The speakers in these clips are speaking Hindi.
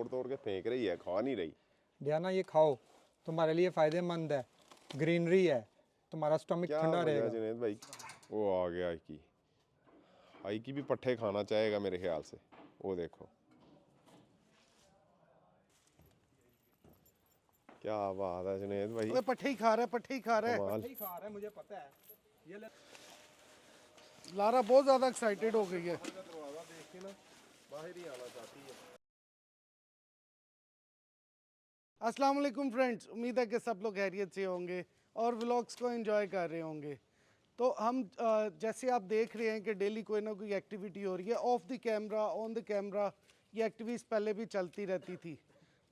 तोड़ तोड़ के फेंक रही है, खा नहीं रही। डियाना ये खाओ, तुम्हारे लिए फायदेमंद है, ग्रीनरी है, तुम्हारा स्टमक ठंडा रहेगा। जुनेद भाई वो आ गया आई की भी पट्ठे खाना चाहेगा मेरे ख्याल से। वो देखो क्या बात है जुनेद भाई, पट्ठे ही खा रहा है, पट्ठे ही खा रहा है, पट्ठे ही खा रहा है, मुझे पता है। ये ले लारा बहुत ज्यादा एक्साइटेड हो गई है। दरवाजा देख के ना बाहर ही आना चाहती है। अस्सलाम वालेकुम फ्रेंड्स, उम्मीद है कि सब लोग खैरियत से होंगे और व्लॉग्स को एंजॉय कर रहे होंगे। तो हम जैसे आप देख रहे हैं कि डेली कोई ना कोई एक्टिविटी हो रही है, of the camera on the camera ये एक्टिविटीज़ पहले भी चलती रहती थी,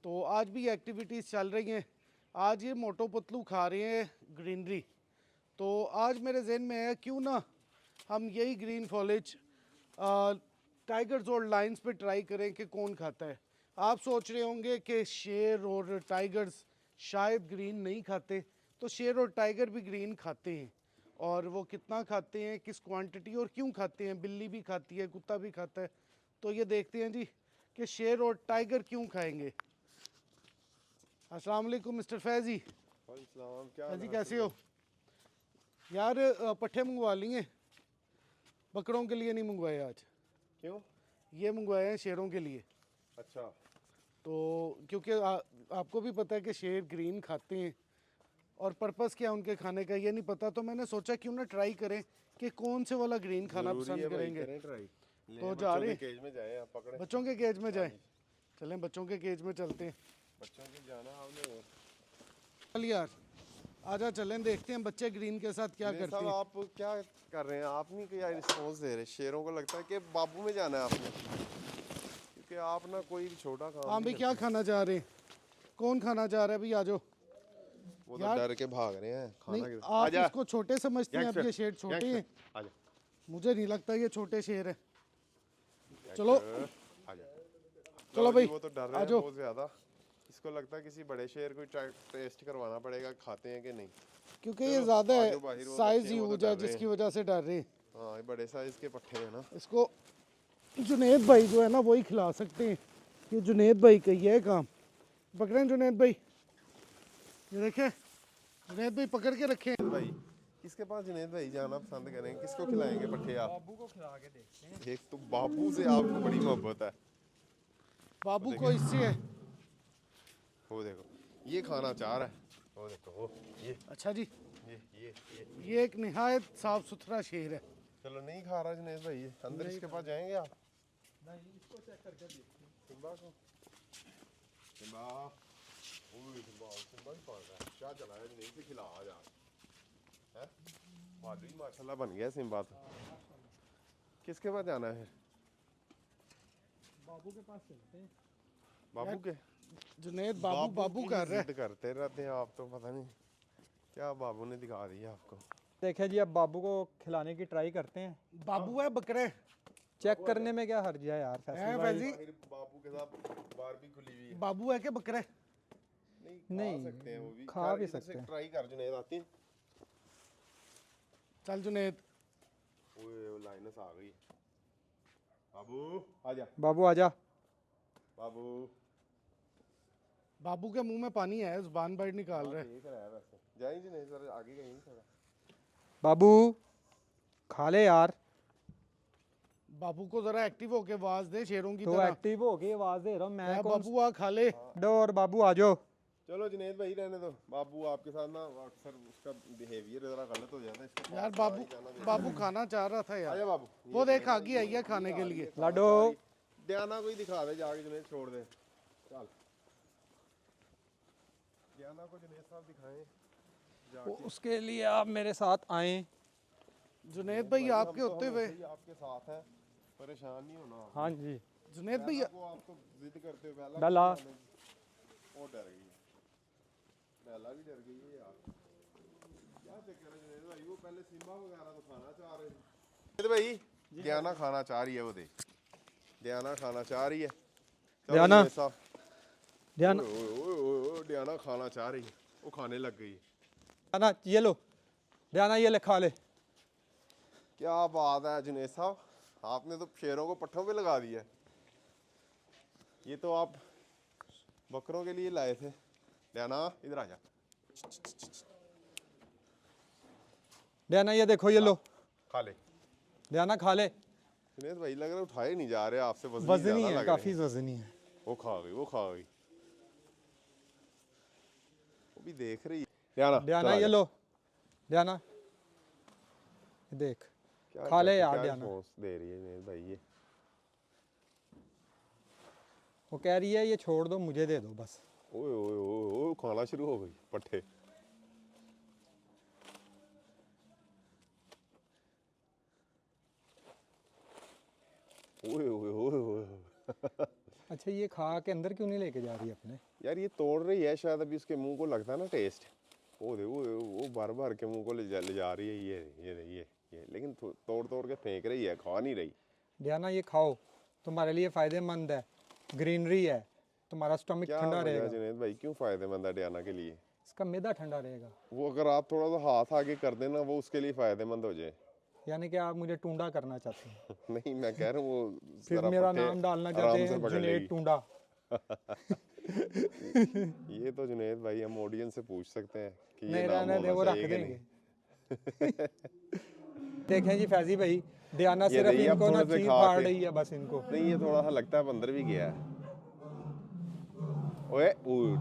तो आज भी ये एक्टिविटीज़ चल रही हैं। आज ये मोटो पतलू खा रहे हैं ग्रीनरी, तो आज मेरे जहन में है क्यों ना हम यही ग्रीन फॉलेज टाइगर्स और लायंस पे ट्राई करें कि कौन खाता है। आप सोच रहे होंगे कि शेर और टाइगर्स शायद ग्रीन नहीं खाते, तो शेर और टाइगर भी ग्रीन खाते हैं, और वो कितना खाते हैं, किस क्वांटिटी और क्यों खाते हैं। बिल्ली भी खाती है, कुत्ता भी खाता है। तो ये देखते हैं जी कि शेर और टाइगर क्यों खाएंगे। अस्सलाम वालेकुम मिस्टर फैजी। फैजी कैसे हो यार? पट्ठे मंगवा लिए, बकरों के लिए नहीं मंगवाए आज। क्यों? ये मंगवाए हैं शेरों के लिए। अच्छा, तो क्योंकि आपको भी पता है कि शेर ग्रीन खाते हैं, और पर्पस क्या उनके खाने का ये नहीं पता, तो मैंने सोचा क्यों ना ट्राई करें कि कौन से वाला ग्रीन खाना पसंद करेंगे। तो जा रहे केज में जाए, आप पकड़े बच्चों के केज में जाए। चलें बच्चों के केज में चलते हैं। बच्चों की जाना आपने। चल यार आजा चलें, देखते हैं बच्चे ग्रीन के साथ क्या करते हैं। आप क्या कर रहे हैं? आप नहीं क्या रिस्पॉन्स दे रहे? शेरों को लगता है कि बाबू में जाना है आपने, क्योंकि आप ना कोई भी छोटा काम। हाँ भाई क्या खाना चाह रहे हैं? कौन खाना चाह रहा है भाई? आ जाओ। वो तो डर के भाग रहे हैं। खाना नहीं आप इसको छोटे समझते हैं, अब ये शेर छोटे हैं। मुझे नहीं लगता ये छोटे शेर है। चलो चलो भाई वो तो डर रहे हैं बहुत ज्यादा। इसको लगता है किसी बड़े शेर को टेस्ट करवाना पड़ेगा खाते हैं कि नहीं, क्योंकि ये ज्यादा है, साइज ह्यूज है, जिसकी वजह से डर रहे हैं। हाँ ये बड़े साइज के पट्ठे हैं ना। इसको जुनेद भाई जो है ना वही खिला सकते हैं, ये जुनेद भाई का ये काम। पकड़े हैं जुनेद भाई, ये देखे जुनेद भाई पकड़ के रखे हैं। भाई किसके पास जुनेद भाई जाना पसंद करेंगे? किसको खिलाएंगे पट्ठे आप? बाबू को खिला के देखते हैं। एक तो बाबू से आपको बड़ी मोहब्बत है। बाबू को इससे है। वो देखो ये खाना चाह रहा है। वो देखो वो ये। अच्छा जी, ये ये एक निहायत साफ सुथरा शेर है। चलो नहीं खा रहा जुनेद भाई, अंदर इसके पास जाएंगे आप? नहीं, इसको चेक करके देखते हैं। सिम्बा को सिम्बा सिम्बा ही पाल रहा है। क्या चला है जुनेद से खिला आज है। माधुरी माशाल्लाह बन गया सिम्बा तो। किसके पास जाना है? बाबू के पास चलते हैं। बाबू के? जुनेद बाबू कर रहा है। करते रहते हैं आप तो, पता नहीं क्या बाबू ने दिखा दिया आपको। देखिए जी, अब बाबू को खिलाने की ट्राई करते हैं। बाबू है बकरे चेक करने में क्या हर्ज है यार? फैजी बाबू के साथ बार भी खुली हुई है। बाबू है कि बकरे? नहीं खा सकते हैं वो भी, खा भी सकते हैं। ट्राई कर जुनेद आती है। चल जुनेद। ओए लाइनस आ गई। बाबू आजा, बाबू आजा। बाबू बाबू के मुंह में पानी है, जुबान बाहर निकाल रहा है। देख रहा है वैसे। जाएं जुनेद सर आगे कहीं नहीं थोड़ा। बाबू खा ले यार। बाबू को जरा एक्टिव होके आवाज दे शेरों की तो तरह। एक्टिव हो गई, आवाज दे रहा हूं मैं। कौन बाबू आ खा ले। डोर बाबू आ जाओ। चलो जुनेद भाई रहने दो। बाबू आपके साथ ना अक्सर उसका बिहेवियर जरा गलत हो जाता है। इसको यार बाबू खाना चाह रहा था यार। आजा बाबू। वो देख आ गई है खाने के लिए। लाडो डियाना को ही दिखा दे जाके, जुनेद छोड़ दे। चल डियाना को जुनेद साहब दिखाएं जाके। उसके लिए आप मेरे साथ आए। जुनेद भाई आपके होते हुए आपके साथ है, परेशान नहीं होना। हाँ जी जुनेद भाई वो आप तो जिद करते हो पहला। बेला वो डर गई है, बेला भी डर गई है यार। क्या चक्कर है जुनेद भाई? वो पहले सिम्बा वगैरह तो खाना चाह रहे थे। जुनेद भाई डियाना खाना चाह रही है, वो देख डियाना खाना चाह रही है। डियाना डियाना डियाना खाना चाह रही है, वो खाने लग गई। डियाना ये लो, डियाना ये ले खा ले। क्या बात है जुनेद साहब, आपने तो शेरों को पट्ठों पे लगा दिया। ये तो आप बकरों के लिए लाए थे। डायना इधर आ जा। डायना ये देखो, ये लो खा ले। डायना, खा ले। जुनैद भाई लग रहा है उठाए नहीं जा रहे आपसे, वजनी वजनी ज्यादा है, लग काफी रहे हैं। वजनी है। वो खा गई, वो खा गई, वो भी देख रही है। डायना डायना ये लो, डायना ये देख, खा ले यार डायना। दे रही है जुनैद भाई ये। वो कह रही है ये छोड़ दो, मुझे दे दो बस। ओए ओए ओए ओए, खाना शुरू हो गई पट्ठे। ओए ओए ओए ओए। अच्छा, ये खा के अंदर क्यों नहीं लेके जा रही अपने? यार ये तोड़ रही है शायद, अभी उसके मुंह को लगता है ना टेस्ट। वो दे वो बार बार के मुंह को ले जा रही है। ये लेकिन तोड़ तोड़ के फेंक रही है, खा नहीं रही। डायना ये खाओ, तुम्हारे लिए फायदेमंद है, ग्रीनरी है, तुम्हारा स्टमक क्या ठंडा वजह रहेगा। जुनैद भाई, क्यों फायदेमंद है डायना के लिए? इसका मैदा ठंडा रहेगा। वो अगर आप थोड़ा सा हाथ आगे कर देना, वो उसके लिए फायदेमंद हो जाए। यानी कि आप मुझे टूंडा करना चाहते हैं? नहीं, मैं कह रहा हूँ वो फिर जरा मेरा पट्टे नाम डालना आराम चाहते से हैं पकड़ जुनैद लेगी। टूंडा। ये तो जुनैद भाई हम ऑडियंस से पूछ सकते हैं कि ये नहीं नाम रहने दे, होना वो रख चाहिए कि देंगे। नहीं। देखें जी फैजी भाई, डायना ये सिर्फ देखिए, अब इनको ना थोड़े से चीर खा फाड़ के- रही है बस इनको। नहीं, ये थोड़ा सा लगता है अंदर भी गया है। ओए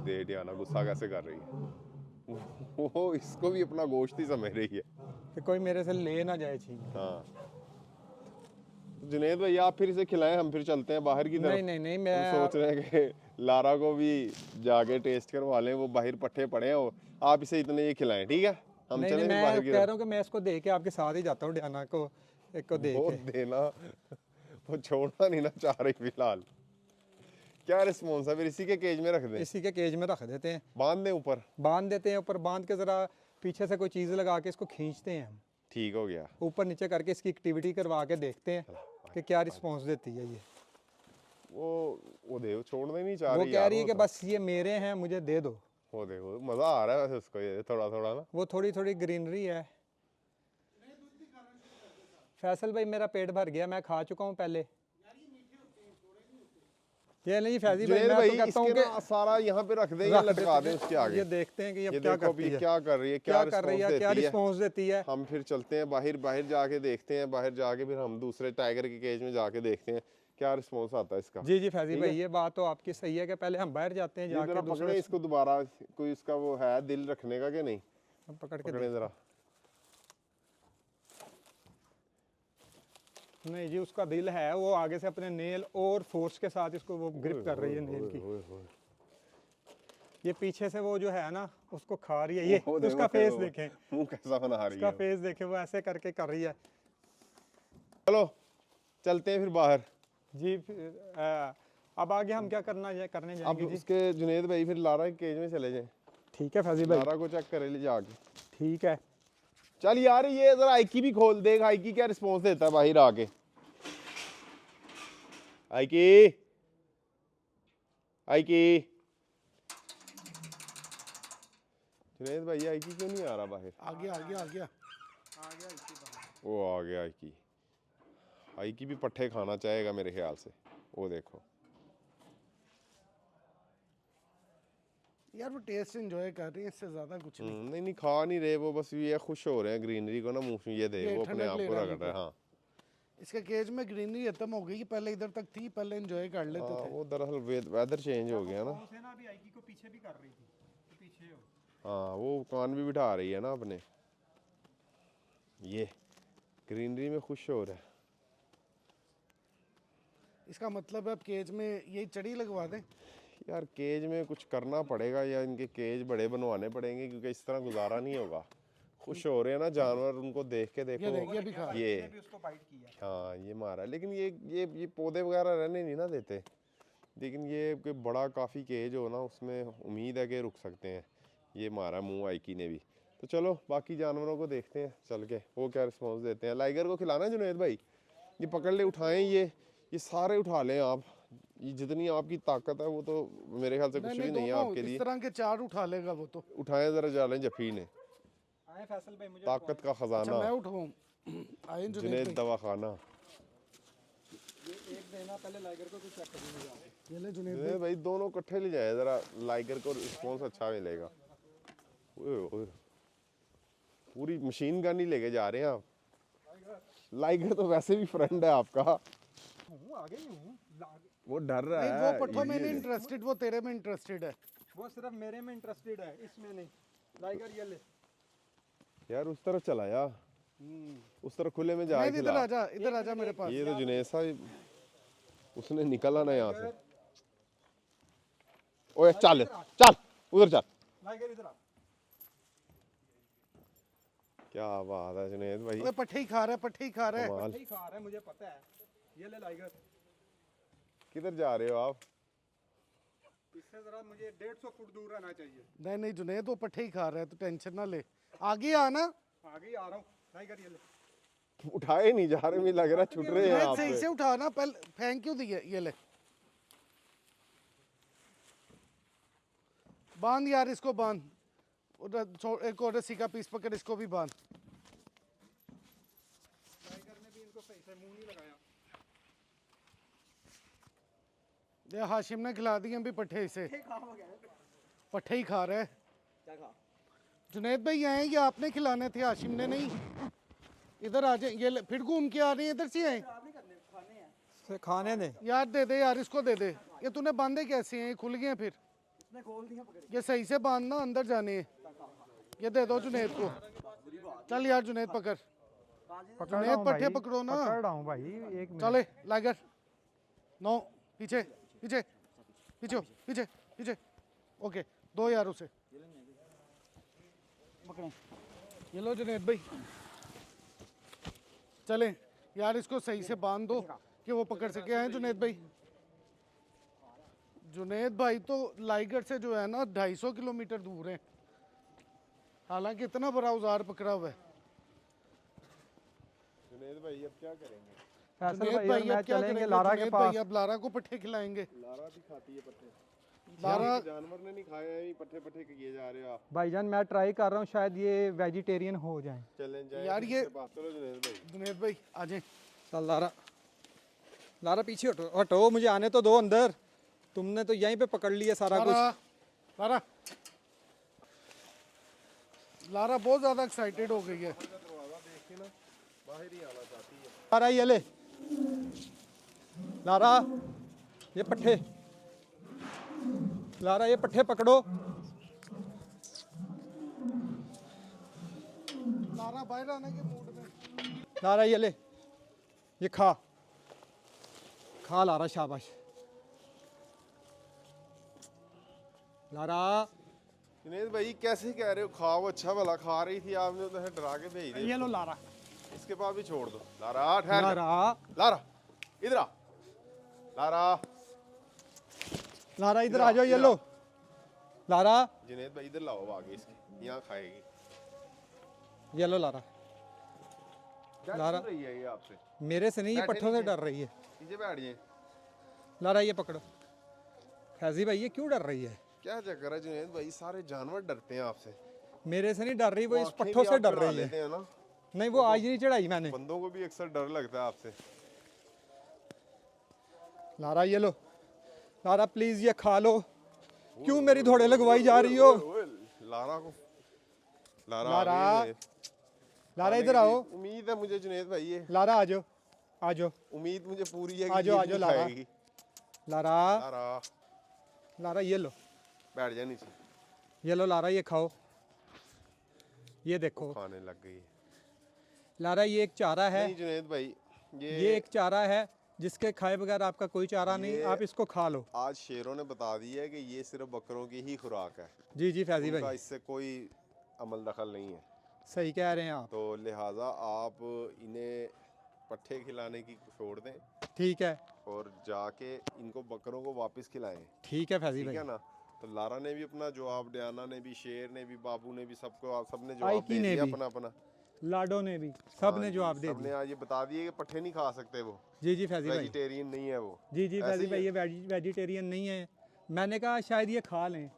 दे डायना गुस्सा कैसे कर रही है। वो इसको भी अपना गोश्त ही समझ रही है। कि कोई मेरे से ले ना जाए छीन। हाँ जुनैद भाई, आप फिर इसे खिलाएं, हम फिर चलते हैं बाहर की तरफ। नहीं नहीं नहीं, हम मैं सोच रहे हैं कि लारा को भी जाके टेस्ट करवा लें, वो बाहर पट्टे पड़े हैं। आप इसे इतने ये खिलाएं, ठीक है? हम नहीं चलें नहीं, फिर मैं बाहर की कह तरफ। रहा हूँ कि मैं इसको दे के आपके साथ ही जाता हूँ डायना को, एक को दे वो के। देना, वो छोड़ना नहीं ना चाह रही फिलहाल। क्या रिस्पॉन्स है? फिर इसी के केज में रख दें, इसी के केज में रख देते हैं, बांध दें ऊपर। बांध देते हैं ऊपर, बांध के ज़रा पीछे से कोई चीज़ लगा के इसको खींचते हैं हम, ठीक हो गया। ऊपर नीचे करके इसकी एक्टिविटी करवा के देखते हैं कि क्या रिस्पॉन्स देती है ये। वो दे, वो छोड़ना ही नहीं चाह वो रही कह यार, रही है वो कि तो। बस ये मेरे हैं, मुझे दे दो। वो देखो मजा आ रहा है वैसे उसको, ये थोड़ा थोड़ा ना। वो थोड़ी थोड़ी ग्रीनरी है। फैसल भाई मेरा पेट भर गया, मैं खा चुका हूँ पहले। ये नहीं फैजी भाई, जुनैद मैं भाई तो कहता हूँ इसके कि ना सारा यहाँ पे रख दें या रख लटका देते दें हैं। उसके आगे। ये देखते हैं कि अब ये क्या देखो अभी करती है, क्या कर रही है, क्या कर रही है, रिस्पॉन्स क्या देती है। रिस्पॉन्स देती है। हम फिर चलते हैं बाहर, बाहर जाके देखते हैं, बाहर जाके फिर हम दूसरे टाइगर के केज में जाके देखते हैं क्या रिस्पॉन्स आता है इसका। जी जी फैजी भाई, ये बात तो आपकी सही है कि पहले हम बाहर जाते हैं, ये जरा जाके पकड़े दूसरे इसको दोबारा, कोई इसका वो है दिल रखने का कि नहीं? हम पकड़ के पकड़े जरा। नहीं जी, उसका दिल है, वो आगे से अपने नेल और फोर्स के साथ इसको वो ग्रिप कर रही है नेल की। ओए, ओए। ये पीछे से वो जो है ना उसको खा रही है। ये वो देखो, उसका फेस वो देखें, मुंह कैसा बना रही उसका है। फेस देखें, वो ऐसे करके कर रही है। चलो चलते हैं फिर बाहर। जी अब आगे हम क्या करने अब जाएंगे जी? उसके जुनैद भाई फिर लारा के केज में चले जाएं। ठीक है फैजी भाई, लारा को चेक करे ले जाके। ठीक है। चल यार, ये जरा आइकी भी खोल देगा, आइकी क्या रिस्पॉन्स देता है बाहर आके। आइकी, आइकी। जुनैद भाई आइकी क्यों नहीं आ रहा बाहर? आ गया आ गया आ गया। वो आ गया आइकी। आइकी भी पट्ठे खाना चाहेगा मेरे ख्याल से। वो देखो, यार वो टेस्ट एंजॉय कर रही है, इससे ज्यादा कुछ नहीं। नहीं नहीं, खा नहीं रहे वो, बस ये खुश हो रहे हैं ग्रीनरी को ना मुंह में। ये दे, ये वो अपने ठंडक आप ले को रहा रगड़ रहा है। हाँ इसके केज में ग्रीनरी खत्म हो गई, पहले इधर तक थी, पहले एंजॉय कर लेते हाँ, थे। वो दरअसल वेदर चेंज हो गया ना। ना अभी आईकी को पीछे भी कर रही थी, पीछे हो। हाँ, वो कान भी बिठा रही है ना अपने। ये ग्रीनरी में खुश हो रहा है। इसका मतलब है अब केज में यही चढ़ी लगवा दें। यार केज में कुछ करना पड़ेगा, या इनके केज बड़े बनवाने पड़ेंगे, क्योंकि इस तरह गुजारा नहीं होगा। खुश हो रहे हैं ना जानवर, उनको देख के देखो। ये भी खा ये भी उसको बाइट किया। हाँ, ये मारा है। लेकिन ये पौधे वगैरह रहने नहीं ना देते। लेकिन ये कोई बड़ा काफ़ी केज हो ना, उसमें उम्मीद है कि रुक सकते हैं। ये मारा मुंह आइकी ने भी। तो चलो बाकी जानवरों को देखते हैं चल के, वो क्या रिस्पॉन्स देते हैं। लाइगर को खिलाना है जुनैद भाई? ये पकड़ ले, उठाएं, ये सारे उठा लें आप। ये जितनी आपकी ताकत है वो तो मेरे ख्याल से कुछ भी नहीं है आपके इस लिए। तरह के 4 उठा लेगा वो तो। उठाएं जरा, जालें जफी ने। आए फैसल भाई, मुझे ताकत का अच्छा खजाना मैं उठाऊं? आए जुनैद जुनैद भाई। दवाखाना। ये एक देना, पहले लाइगर को कुछ चेक करने जाओ। ये ले जुनेद जुनेद भाई दोनों इकट्ठे ले जाए जरा, लाइगर को रिस्पॉन्स अच्छा मिलेगा। ओए ओए, पूरी मशीन गन ही लेके जा रहे हैं आप। लाइगर तो वैसे भी फ्रेंड है आपका। आगे ही हूँ। वो डर रहा नहीं, है। वो पट्टों में नहीं इंटरेस्टेड, वो तेरे में इंटरेस्टेड है। वो सिर्फ मेरे में इंटरेस्टेड है, इसमें नहीं। लाइगर ये ले। यार उस तरफ चला या, उस तरफ खुले में जा नहीं, खिला। इधर आजा मेरे पास। ये तो जुनेद साहब, उसने निकला ना यहाँ से। ओए चल चल उधर चल। लाइगर इधर आ। क्या बात है जुनेद भाई, ओए पट्टे ही खा रहा है, पट्टे ही खा रहा है। कमाल। नहीं खा रहा है, मुझे पता है। ये ले लाइगर। किधर जा रहे हो आप? इससे जरा मुझे 150 फुट दूर रहना चाहिए। नहीं नहीं जुनेद, वो पट्टे ही खा रहा है, तो टेंशन ना ले। आगे आना। आगे ही आ रहा हूँ। लाइगर ये ले। उठाए नहीं जा रहे, मुझे लग रहा है छुट रहे हैं जुनेद आप सही पे। से उठाना, पहले फेंक क्यों दिए? ये ले बांध यार, इसको बांध। एक और रस्सी का पीस पकड़, इसको भी बांध। लाइगर ने भी इनको सही से मुंह नहीं लगाया। ये हाशिम ने खिला दिए अभी पट्टे इसे। पट्टे ही खा रहा है। जुनेद भाई आए, ये आपने खिलाने थे, हाशिम ने नहीं। इधर आ जाए, ये फिर घूम के आ रही है, इधर से आए। खाने दे। यार दे दे यार, इसको दे दे। ये तूने बांधे कैसे हैं? ये खुल गए हैं फिर। ये सही से बांधना, अंदर जाने हैं। ये दे दो जुनेद को। चल यार जुनेद पकड़। जुनेद पट्टे पकड़ो ना। पकड़ रहा हूँ भाई, एक मिनट। चले लाइगर। नो, पीछे पीछे पीछे हो, पीछे पीछे। ओके, दो यार उसे। ये लो जुनेद भाई, चले यार, इसको सही से बांध दो कि वो पकड़ सके। हैं जुनेद भाई? जुनेद भाई तो लाइगर से जो है ना 250 किलोमीटर दूर है, हालांकि इतना बड़ा औजार पकड़ा हुआ है। जुनेद भाई अब क्या करेंगे? फैसल जुनेद भाई भाई और मैं अब क्या चलेंगे करेंगे? लारा के जुनेद पास। भाई अब लारा को पट्टे खिलाएंगे। लारा भी खाती है पत्ते। लारा जानवर ने नहीं खाए हैं, पट्टे पट्टे किए जा रहे हो आप। भाईजान मैं ट्राई कर रहा हूँ, शायद ये वेजिटेरियन हो जाए। चैलेंज है यार ये- चलो जुनेद भाई। जुनेद भाई आ जाए। चल लारा, लारा पीछे हटो, हटो, मुझे आने तो दो अंदर। तुमने तो यहीं पे पकड़ लिया सारा कुछ। लारा लारा लारा बहुत ज्यादा एक्साइटेड हो गई है। दरवाजा देख के ना बाहर ही आना चाहती है। लारा ये ले, लारा ये पट्टे, लारा ये पट्टे पकड़ो। लारा बाहर आने के मूड में। लारा ये ले, ये खा खा लारा, शाबाश लारा। जुनेद भाई कैसे कह रहे हो? खाओ, अच्छा भला खा रही थी, आपने तो है डरा के भेज दिया। ये लो लारा। इसके बाद भी छोड़ दो। लारा ठहर जा। लारा, लारा इधर आ। लारा लारा इधर आ जाओ, ये लो लारा, जुनेद भाई इधर लाओ आगे इसके, यहाँ खाएगी। ये लो लारा। क्या लारा- कर रही है ये आपसे? मेरे से नहीं, ये बैठे पट्टों से नीचे। डर रही है। नीचे बैठ जाए। लारा ये पकड़ो। फैजी भाई ये क्यों डर रही है? क्या चक्कर है जुनेद भाई, सारे जानवर डरते हैं आपसे। मेरे से नहीं डर रही, वो इस आँखें पट्टों भी से आप डर चढ़ा रही लेते है। हैं ना। नहीं वो आज नहीं चढ़ाई मैंने। बंदों को भी अक्सर डर लगता है आपसे। लारा ये लो, लारा प्लीज ये खा लो। क्यों मेरी धोड़े लगवाई जा रही हो? ओए, लारा को लारा लारा, आगे ले। लारा खाने इधर की आओ। उम्मीद है मुझे जुनेद भाई, ये लारा आ जाओ, आ जाओ, उम्मीद मुझे पूरी है कि आ जाओ, ये आ जाओ नहीं लारा। खाएगी। लारा, लारा लारा ये लो, बैठ जा नीचे। ये लो लारा, ये खाओ। ये देखो खाने लग गई है। लारा, ये एक चारा है, नहीं जुनेद भाई, ये एक चारा है जिसके खाए बगैर आपका कोई चारा नहीं, ये- आप इसको खा लो। आज शेरों ने बता दिया है कि ये सिर्फ बकरों की ही खुराक है, जी जी फैजी उनका भाई इससे कोई अमल दखल नहीं है। सही कह रहे हैं आप। तो लिहाजा आप इन्हें पट्ठे खिलाने की छोड़ दें ठीक है, और जाके इनको बकरों को वापस खिलाएं। ठीक है फैजी ठीक है भाई। ना? तो लारा ने भी अपना जवाब, डियाना ने भी, शेर ने भी, बाबू ने भी, सबको आप सबने आइकी जवाब दे ने दिया भी। अपना अपना। लाडो ने भी, सब हाँ ने जी, जवाब दे सबने दिया। आज ये बता दिए कि पट्ठे नहीं खा सकते वो, जी जी फैजी भाई, वेजिटेरियन नहीं है वो। जी जी ऐसे फैजी ही भाई, है। ये वेजिटेरियन नहीं है। मैंने कहा शायद ये खा लें,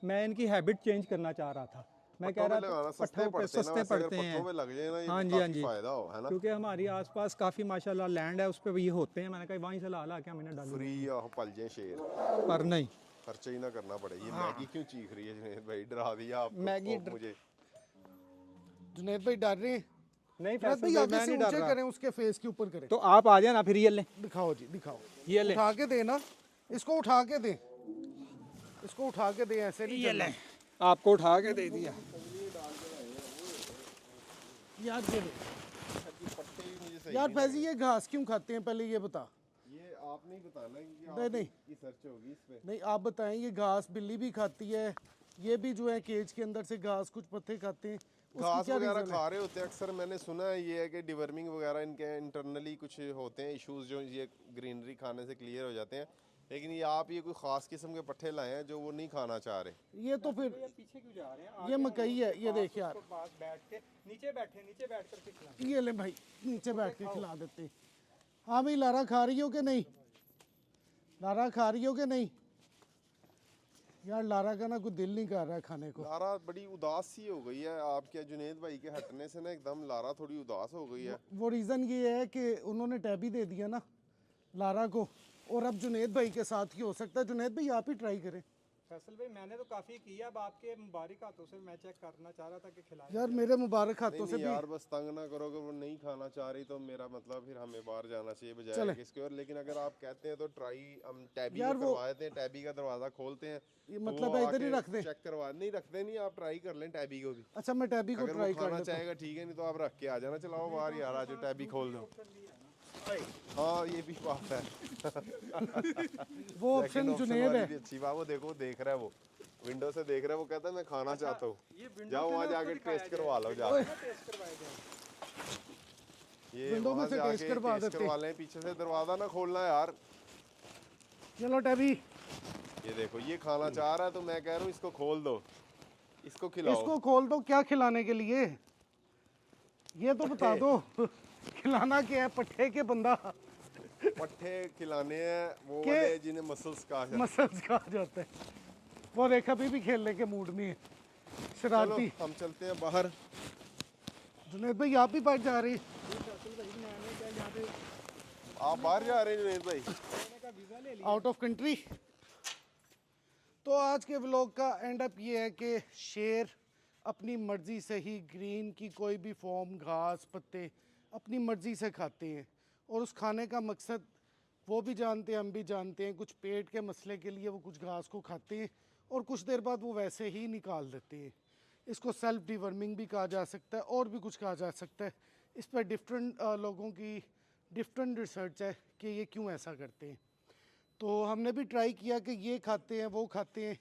मैं इनकी हैबिट चेंज करना चाह रहा था। मैं कह पट्टों रहा में था लगाना सस्ते पट्टों पे पड़ते हैं ना, सस्ते वैसे अगर पड़ते हैं। पट्टों में लग जाए ना ये हाँ जी, हाँ काफी जी। फायदा हो, है ना। क्योंकि हमारी आसपास काफ़ी माशाल्लाह लैंड है, उस पर ये होते हैं। मैंने कहा वहीं से ला के हमने डाली, फ्री पल जाए शेर, पर नहीं। खर्चा ही ना करना पड़े। ये मैगी क्यों चीख रही है जुनेद भाई, डरा दिया आप मैगी मुझे। जुनेद भाई डर रहे हैं? नहीं जुनेद फैसल भाई भाई, आगे मैं से नहीं डर ऊंचे रहा। करें, उसके फेस के ऊपर करें। तो आप आ जाए ना, फिर ये ले, दिखाओ जी, दिखाओ। ये ले, उठा के दे ना, इसको उठा के दे, इसको उठा के दे, ऐसे नहीं ये चलना। ले, आपको उठा के दे दिया। यार ये दे। पट्टे भी मुझे सही यार नहीं फैजी ये घास क्यों खाते हैं, पहले ये बता। लगे। ये आप नहीं बताना क्योंकि नहीं, आप नहीं। की सर्च होगी इस पे। नहीं आप बताएं, ये घास बिल्ली भी खाती है, ये भी जो है केज के अंदर से घास कुछ पत्ते खाते हैं, उसकी घास क्या वगैरह रीज़न है? खा रहे होते हैं अक्सर, मैंने सुना है ये है कि डिवर्मिंग वगैरह इनके इंटरनली कुछ होते हैं इश्यूज जो ये ग्रीनरी खाने से क्लियर हो जाते हैं। लेकिन ये आप ये कोई ख़ास किस्म के पट्टे लाए हैं जो वो नहीं खाना चाह रहे। ये तो फिर पीछे क्यों जा रहे हैं? ये मकई है, ये देख यार, पास बैठ के नीचे बैठ कर खिलाएं। ये ले भाई, नीचे बैठ के खिला देते हैं। हाँ भाई, लारा खा रही हो कि नहीं? लारा खा रही हो कि नहीं? यार लारा का ना कोई दिल नहीं कर रहा है खाने को। लारा बड़ी उदास सी हो गई है आपके जुनेद भाई के हटने से ना, एकदम लारा थोड़ी उदास हो गई है। वो रीज़न ये है कि उन्होंने टैबी दे दिया ना लारा को, और अब जुनेद भाई के साथ ही हो सकता है। जुनेद भाई आप ही ट्राई करें। फैसल भाई मैंने तो काफ़ी किया, अब आपके मुबारक हाथों से मैं चेक करना चाह रहा था कि खिलाएं। यार मेरे मुबारक हाथों नहीं से नहीं भी। यार, बस तंग ना करो, अगर वो नहीं खाना चाह रही तो मेरा मतलब फिर हमें बाहर जाना चाहिए चले। बजाय किसके। और लेकिन अगर आप कहते हैं तो ट्राई हम टैबी यार को वो- करवा देते हैं, टैबी का दरवाज़ा खोलते हैं ये तो मतलब वो है इधर ही आके रख दें? चेक करवा, नहीं रखते नहीं, आप ट्राई कर लें टैबी को भी। अच्छा मैं टैबी को अगर ट्राई वो कर खाना लेता हूँ। चाहेगा ठीक है, नहीं तो आप रख के आ जाना। चलाओ बाहर यार, आज टैबी खोल दो। हाँ ये भी बात है। वो ऑप्शन Second option जुनेद वाली है। भी अच्छी बात। वो देखो, वो देख रहा है, वो विंडो से देख रहा है, वो कहता है मैं खाना चाहता हूँ। ये window जाओ से वहाँ ना जाके उसको दिखाया टेस्ट करवा लो जाके। टेस्ट करवाया जाए। ये विंडो में वहाँ से जाके टेस्ट करवा टेस्ट देते। करवा लें, पीछे से दरवाजा ना खोलना यार। चलो टैबी, ये देखो ये खाना चाह रहा है तो मैं कह रहा हूँ इसको खोल दो, इसको खिलाओ। इसको खोल दो। क्या खिलाने के लिए, ये तो बता दो। खिलाना क्या है? पट्टे के बंदा पट्टे खिलाने हैं वो के- वाले जिन्हें मसल्स कहा जाता है। मसल्स कहा जाता है। वो देख अभी भी खेलने के मूड में है, चलो शरारती। हम चलते हैं बाहर। जुनेद भाई आप भी बाहर जा रही? आप बाहर जा रहे हैं जुनेद भाई? Out of country. तो आज के व्लॉग का एंड अप ये है कि शेर अपनी मर्ज़ी से ही ग्रीन की कोई भी फॉर्म, घास पत्ते अपनी मर्ज़ी से खाते हैं, और उस खाने का मकसद वो भी जानते हैं, हम भी जानते हैं। कुछ पेट के मसले के लिए वो कुछ घास को खाते हैं और कुछ देर बाद वो वैसे ही निकाल देते हैं। इसको सेल्फ डिवर्मिंग भी कहा जा सकता है और भी कुछ कहा जा सकता है। इस पर डिफरेंट लोगों की डिफरेंट रिसर्च है कि ये क्यों ऐसा करते हैं। तो हमने भी ट्राई किया कि ये खाते हैं वो खाते हैं।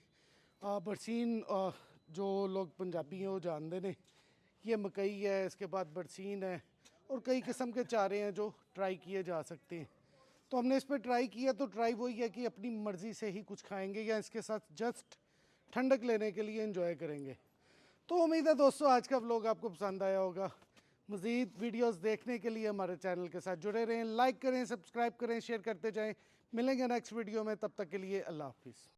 बरसीन, जो लोग पंजाबी हैं वो जानते हैं, ये मकई है, इसके बाद बरसीन है, और कई किस्म के चारे हैं जो ट्राई किए जा सकते हैं। तो हमने इस पर ट्राई किया, तो ट्राई वही है कि अपनी मर्ज़ी से ही कुछ खाएंगे या इसके साथ जस्ट ठंडक लेने के लिए एंजॉय करेंगे। तो उम्मीद है दोस्तों आज का व्लॉग आपको पसंद आया होगा। मज़ीद वीडियोस देखने के लिए हमारे चैनल के साथ जुड़े रहें, लाइक करें, सब्सक्राइब करें, शेयर करते जाएं। मिलेंगे नेक्स्ट वीडियो में, तब तक के लिए अल्लाह हाफिज़।